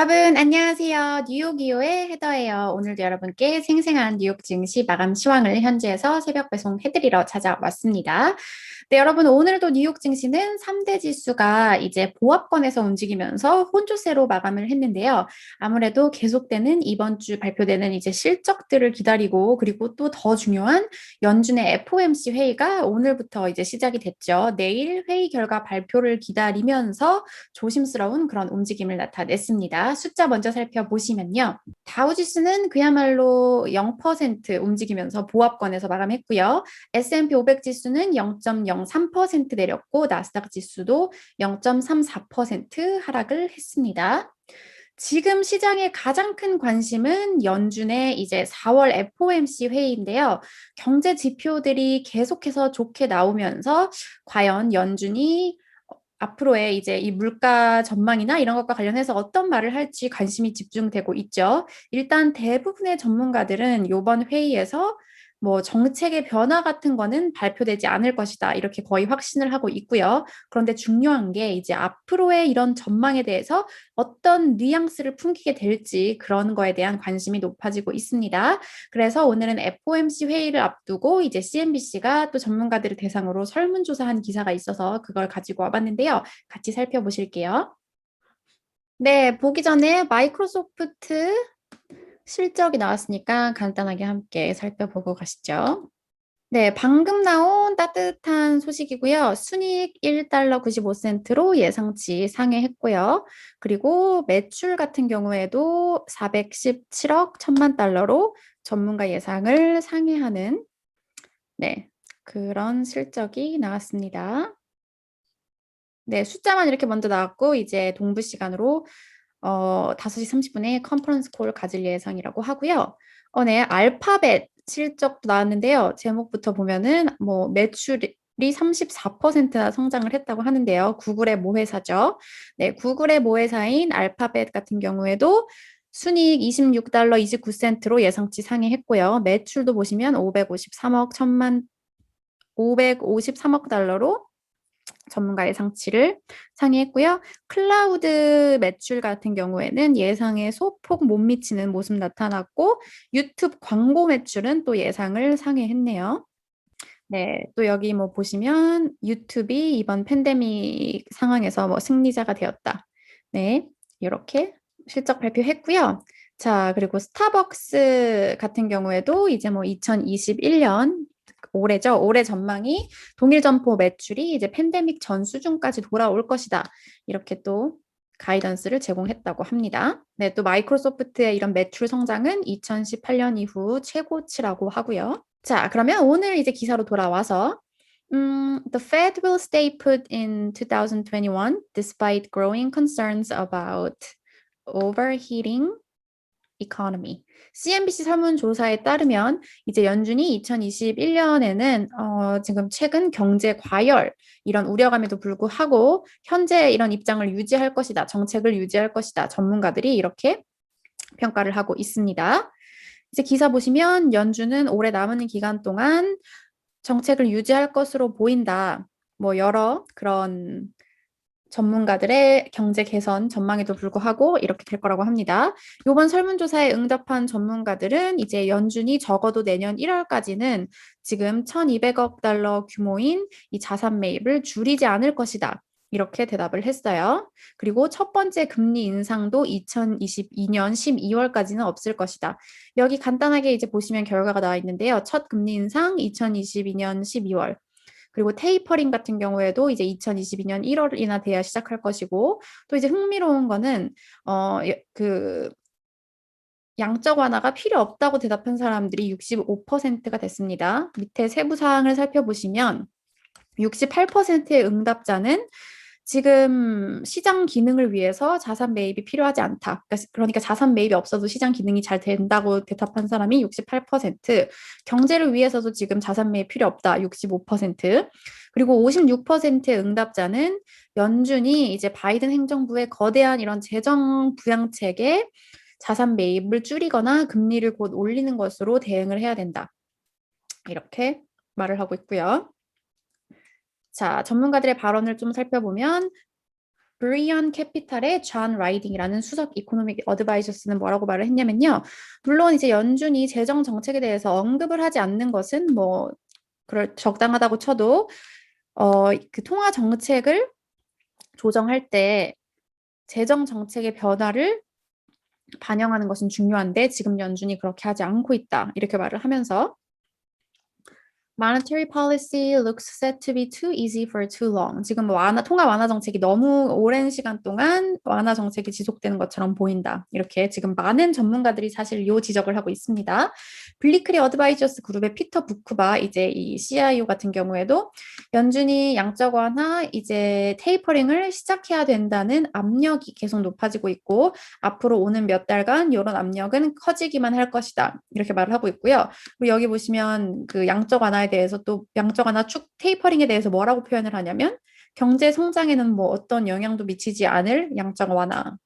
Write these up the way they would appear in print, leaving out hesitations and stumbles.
여러분, 안녕하세요. 뉴욕이오의 헤더예요. 오늘도 여러분께 생생한 뉴욕 증시 마감 시황을 현지에서 새벽 배송해드리러 찾아왔습니다. 네, 여러분, 오늘도 뉴욕 증시는 3대 지수가 이제 보합권에서 움직이면서 혼조세로 마감을 했는데요. 아무래도 계속되는 이번 주 발표되는 이제 실적들을 기다리고, 그리고 또 더 중요한 연준의 FOMC 회의가 오늘부터 이제 시작이 됐죠. 내일 회의 결과 발표를 기다리면서 조심스러운 그런 움직임을 나타냈습니다. 숫자 먼저 살펴보시면요. 다우지수는 그야말로 0% 움직이면서 보합권에서 마감했고요. S&P 500 지수는 0.03% 내렸고 나스닥 지수도 0.34% 하락을 했습니다. 지금 시장의 가장 큰 관심은 연준의 이제 4월 FOMC 회의인데요. 경제 지표들이 계속해서 좋게 나오면서 과연 연준이 앞으로의 이제 이 물가 전망이나 이런 것과 관련해서 어떤 말을 할지 관심이 집중되고 있죠. 일단 대부분의 전문가들은 이번 회의에서 뭐 정책의 변화 같은 거는 발표되지 않을 것이다. 이렇게 거의 확신을 하고 있고요. 그런데 중요한 게 이제 앞으로의 이런 전망에 대해서 어떤 뉘앙스를 풍기게 될지 그런 거에 대한 관심이 높아지고 있습니다. 그래서 오늘은 FOMC 회의를 앞두고 이제 CNBC가 또 전문가들을 대상으로 설문조사한 기사가 있어서 그걸 가지고 와봤는데요. 같이 살펴보실게요. 네, 보기 전에 마이크로소프트 실적이 나왔으니까 간단하게 함께 살펴보고 가시죠. 네, 방금 나온 따뜻한 소식이고요. 순이익 1달러 95센트로 예상치 상회했고요. 그리고 매출 같은 경우에도 417억 1000만 달러로 전문가 예상을 상회하는 네, 그런 실적이 나왔습니다. 네, 숫자만 이렇게 먼저 나왔고 이제 동부 시간으로 5시 30분에 컨퍼런스 콜 가질 예정이라고 하고요. 네, 알파벳 실적도 나왔는데요. 제목부터 보면은 뭐 매출이 34%나 성장을 했다고 하는데요. 구글의 모회사죠. 네, 구글의 모회사인 알파벳 같은 경우에도 순이익 26달러 29센트로 예상치 상회했고요. 매출도 보시면 553억 달러로 전문가 예상치를 상회했고요. 클라우드 매출 같은 경우에는 예상에 소폭 못 미치는 모습 나타났고 유튜브 광고 매출은 또 예상을 상회했네요. 네, 또 여기 뭐 보시면 유튜브이 이번 팬데믹 상황에서 뭐 승리자가 되었다. 네, 이렇게 실적 발표했고요. 자, 그리고 스타벅스 같은 경우에도 이제 뭐 2021년 올해죠. 올해 전망이 동일 점포 매출이 이제 팬데믹 전 수준까지 돌아올 것이다. 이렇게 또 가이던스를 제공했다고 합니다. 네, 또 마이크로소프트의 이런 매출 성장은 2018년 이후 최고치라고 하고요. 자, 그러면 오늘 이제 기사로 돌아와서 The Fed will stay put in 2021 despite growing concerns about overheating economy. CNBC 설문조사에 따르면 이제 연준이 2021년에는 지금 최근 경제 과열 이런 우려감에도 불구하고 현재 이런 입장을 유지할 것이다. 정책을 유지할 것이다. 전문가들이 이렇게 평가를 하고 있습니다. 이제 기사 보시면 연준은 올해 남은 기간 동안 정책을 유지할 것으로 보인다. 뭐 여러 그런 전문가들의 경제 개선 전망에도 불구하고 이렇게 될 거라고 합니다. 이번 설문조사에 응답한 전문가들은 이제 연준이 적어도 내년 1월까지는 지금 1200억 달러 규모인 이 자산 매입을 줄이지 않을 것이다. 이렇게 대답을 했어요. 그리고 첫 번째 금리 인상도 2022년 12월까지는 없을 것이다. 여기 간단하게 이제 보시면 결과가 나와 있는데요. 첫 금리 인상 2022년 12월. 그리고 테이퍼링 같은 경우에도 이제 2022년 1월이나 돼야 시작할 것이고 또 이제 흥미로운 거는 그 양적 완화가 필요 없다고 대답한 사람들이 65%가 됐습니다. 밑에 세부 사항을 살펴보시면 68%의 응답자는 지금 시장 기능을 위해서 자산 매입이 필요하지 않다. 그러니까 자산 매입이 없어도 시장 기능이 잘 된다고 대답한 사람이 68%, 경제를 위해서도 지금 자산 매입 필요 없다. 65%, 그리고 56%의 응답자는 연준이 이제 바이든 행정부의 거대한 이런 재정 부양책에 자산 매입을 줄이거나 금리를 곧 올리는 것으로 대응을 해야 된다. 이렇게 말을 하고 있고요. 자, 전문가들의 발언을 좀 살펴보면 브리언 캐피탈의 존 라이딩이라는 수석 이코노믹 어드바이저스는 뭐라고 말을 했냐면요. 물론 이제 연준이 재정 정책에 대해서 언급을 하지 않는 것은 뭐 그럴 적당하다고 쳐도 그 통화 정책을 조정할 때 재정 정책의 변화를 반영하는 것은 중요한데 지금 연준이 그렇게 하지 않고 있다. 이렇게 말을 하면서 Monetary policy looks set to be too easy for too long. 지금 통화 완화 정책이 너무 오랜 시간 동안 완화 정책이 지속되는 것처럼 보인다. 이렇게 지금 많은 전문가들이 사실 이 지적을 하고 있습니다. 블리크리 어드바이저스 그룹의 피터 부크바 이제 이 CIO 같은 경우에도 연준이 양적 완화 이제 테이퍼링을 시작해야 된다는 압력이 계속 높아지고 있고 앞으로 오는 몇 달간 이런 압력은 커지기만 할 것이다. 이렇게 말을 하고 있고요. 그리고 여기 보시면 그 양적 완화에 대해서 또 양적 완화 축 테이퍼링에 대해서 뭐라고 표현을 하냐면 경제 성장에는 뭐 어떤 영향도 미치지 않을 양적 완화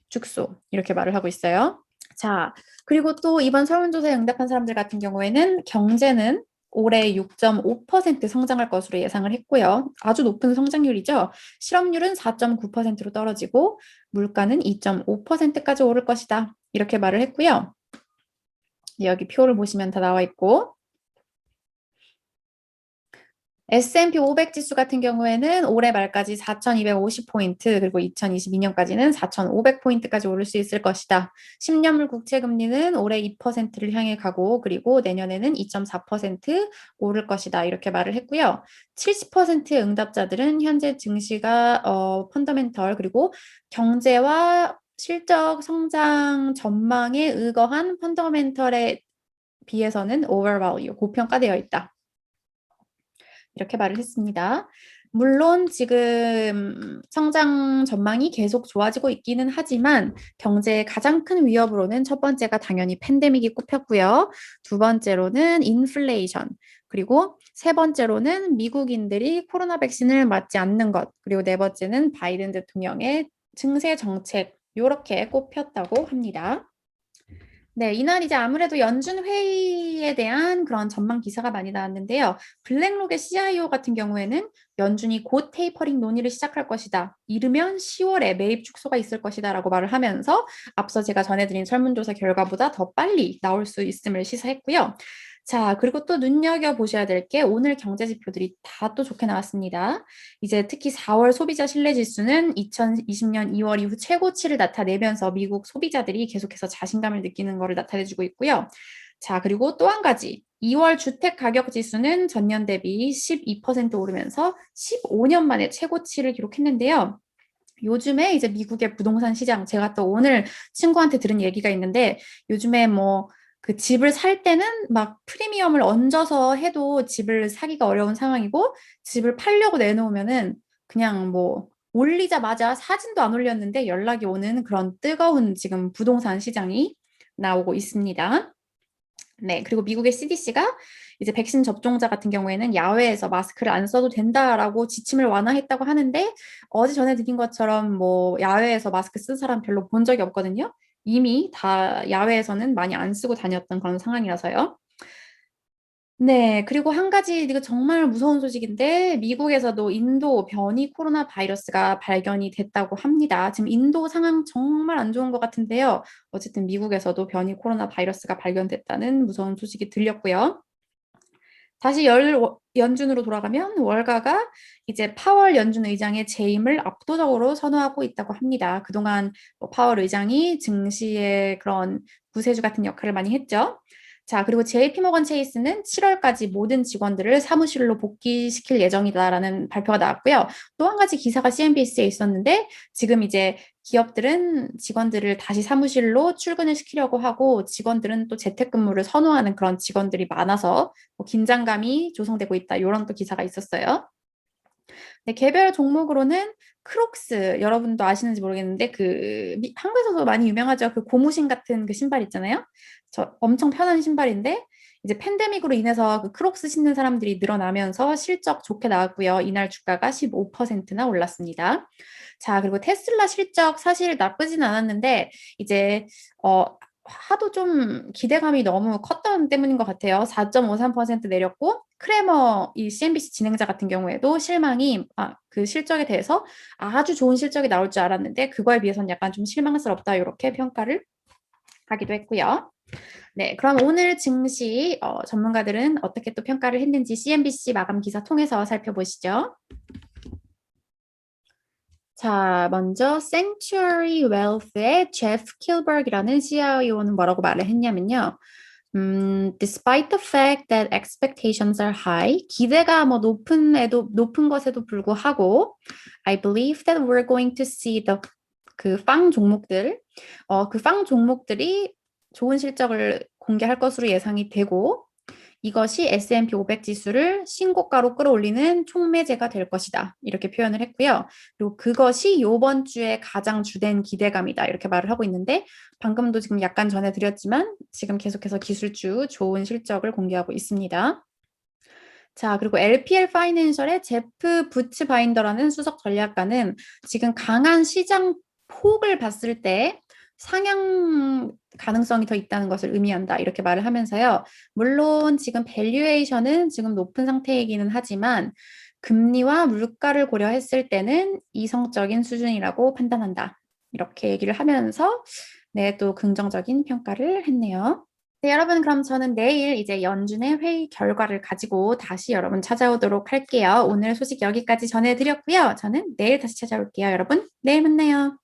축소 이렇게 말을 하고 있어요. 자, 그리고 또 이번 설문조사에 응답한 사람들 같은 경우에는 경제는 올해 6.5% 성장할 것으로 예상을 했고요. 아주 높은 성장률이죠. 실업률은 4.9%로 떨어지고 물가는 2.5%까지 오를 것이다. 이렇게 말을 했고요. 여기 표를 보시면 다 나와 있고 S&P 500 지수 같은 경우에는 올해 말까지 4,250포인트 그리고 2022년까지는 4,500포인트까지 오를 수 있을 것이다. 10년물 국채 금리는 올해 2%를 향해 가고 그리고 내년에는 2.4% 오를 것이다. 이렇게 말을 했고요. 70%의 응답자들은 현재 증시가 펀더멘털 그리고 경제와 실적 성장 전망에 의거한 펀더멘털에 비해서는 overvalue, 고평가되어 있다. 이렇게 말을 했습니다. 물론 지금 성장 전망이 계속 좋아지고 있기는 하지만 경제의 가장 큰 위협으로는 첫 번째가 당연히 팬데믹이 꼽혔고요. 두 번째로는 인플레이션, 그리고 세 번째로는 미국인들이 코로나 백신을 맞지 않는 것, 그리고 네 번째는 바이든 대통령의 증세 정책, 이렇게 꼽혔다고 합니다. 네, 이날 이제 아무래도 연준 회의에 대한 그런 전망 기사가 많이 나왔는데요. 블랙록의 CIO 같은 경우에는 연준이 곧 테이퍼링 논의를 시작할 것이다. 이르면 10월에 매입 축소가 있을 것이다 라고 말을 하면서 앞서 제가 전해드린 설문조사 결과보다 더 빨리 나올 수 있음을 시사했고요. 자, 그리고 또 눈여겨보셔야 될 게 오늘 경제 지표들이 다 또 좋게 나왔습니다. 이제 특히 4월 소비자 신뢰 지수는 2020년 2월 이후 최고치를 나타내면서 미국 소비자들이 계속해서 자신감을 느끼는 것을 나타내주고 있고요. 자, 그리고 또 한 가지. 2월 주택 가격 지수는 전년 대비 12% 오르면서 15년 만에 최고치를 기록했는데요. 요즘에 이제 미국의 부동산 시장, 제가 또 오늘 친구한테 들은 얘기가 있는데 요즘에 뭐 그 집을 살 때는 막 프리미엄을 얹어서 해도 집을 사기가 어려운 상황이고 집을 팔려고 내놓으면은 그냥 뭐 올리자마자 사진도 안 올렸는데 연락이 오는 그런 뜨거운 지금 부동산 시장이 나오고 있습니다. 네, 그리고 미국의 CDC가 이제 백신 접종자 같은 경우에는 야외에서 마스크를 안 써도 된다라고 지침을 완화했다고 하는데 어제 전해드린 것처럼 뭐 야외에서 마스크 쓴 사람 별로 본 적이 없거든요. 이미 다 야외에서는 많이 안 쓰고 다녔던 그런 상황이라서요. 네, 그리고 한 가지 이거 정말 무서운 소식인데 미국에서도 인도 변이 코로나 바이러스가 발견이 됐다고 합니다. 지금 인도 상황 정말 안 좋은 것 같은데요. 어쨌든 미국에서도 변이 코로나 바이러스가 발견됐다는 무서운 소식이 들렸고요. 다시 연준으로 돌아가면 월가가 이제 파월 연준 의장의 재임을 압도적으로 선호하고 있다고 합니다. 그동안 파월 의장이 증시의 그런 구세주 같은 역할을 많이 했죠. 자, 그리고 JP모건 체이스는 7월까지 모든 직원들을 사무실로 복귀시킬 예정이다라는 발표가 나왔고요. 또 한 가지 기사가 CNBC에 있었는데 지금 이제 기업들은 직원들을 다시 사무실로 출근을 시키려고 하고 직원들은 또 재택근무를 선호하는 그런 직원들이 많아서 뭐 긴장감이 조성되고 있다. 이런 또 기사가 있었어요. 네, 개별 종목으로는 크록스 여러분도 아시는지 모르겠는데 그 한국에서도 많이 유명하죠. 그 고무신 같은 그 신발 있잖아요. 저 엄청 편한 신발인데 이제 팬데믹으로 인해서 그 크록스 신는 사람들이 늘어나면서 실적 좋게 나왔고요. 이날 주가가 15%나 올랐습니다. 자, 그리고 테슬라 실적 사실 나쁘진 않았는데 이제 하도 좀 기대감이 너무 컸던 때문인 것 같아요. 4.53% 내렸고 크레머 이 CNBC 진행자 같은 경우에도 실망이 그 실적에 대해서 아주 좋은 실적이 나올 줄 알았는데 그거에 비해서는 약간 좀 실망스럽다 이렇게 평가를 하기도 했고요. 네, 그럼 오늘 증시 전문가들은 어떻게 또 평가를 했는지 CNBC 마감 기사 통해서 살펴보시죠. 자, 먼저 Sanctuary Wealth의 제프 킬버그라는 CIO는 뭐라고 말을 했냐면요. Despite the fact that expectations are high, 기대가 뭐 높은 것에도 불구하고, I believe that we're going to see 그빵 종목들, 그 빵 종목들이 좋은 실적을 공개할 것으로 예상이 되고, 이것이 S&P 500 지수를 신고가로 끌어올리는 촉매제가 될 것이다. 이렇게 표현을 했고요. 그리고 그것이 이번 주에 가장 주된 기대감이다. 이렇게 말을 하고 있는데 방금도 지금 약간 전에 드렸지만 지금 계속해서 기술주 좋은 실적을 공개하고 있습니다. 자, 그리고 LPL 파이낸셜의 제프 부츠바인더라는 수석 전략가는 지금 강한 시장 폭을 봤을 때 상향 가능성이 더 있다는 것을 의미한다. 이렇게 말을 하면서요. 물론 지금 밸류에이션은 지금 높은 상태이기는 하지만 금리와 물가를 고려했을 때는 이성적인 수준이라고 판단한다. 이렇게 얘기를 하면서 네, 또 긍정적인 평가를 했네요. 네, 여러분, 그럼 저는 내일 이제 연준의 회의 결과를 가지고 다시 여러분 찾아오도록 할게요. 오늘 소식 여기까지 전해드렸고요. 저는 내일 다시 찾아올게요. 여러분, 내일 만나요.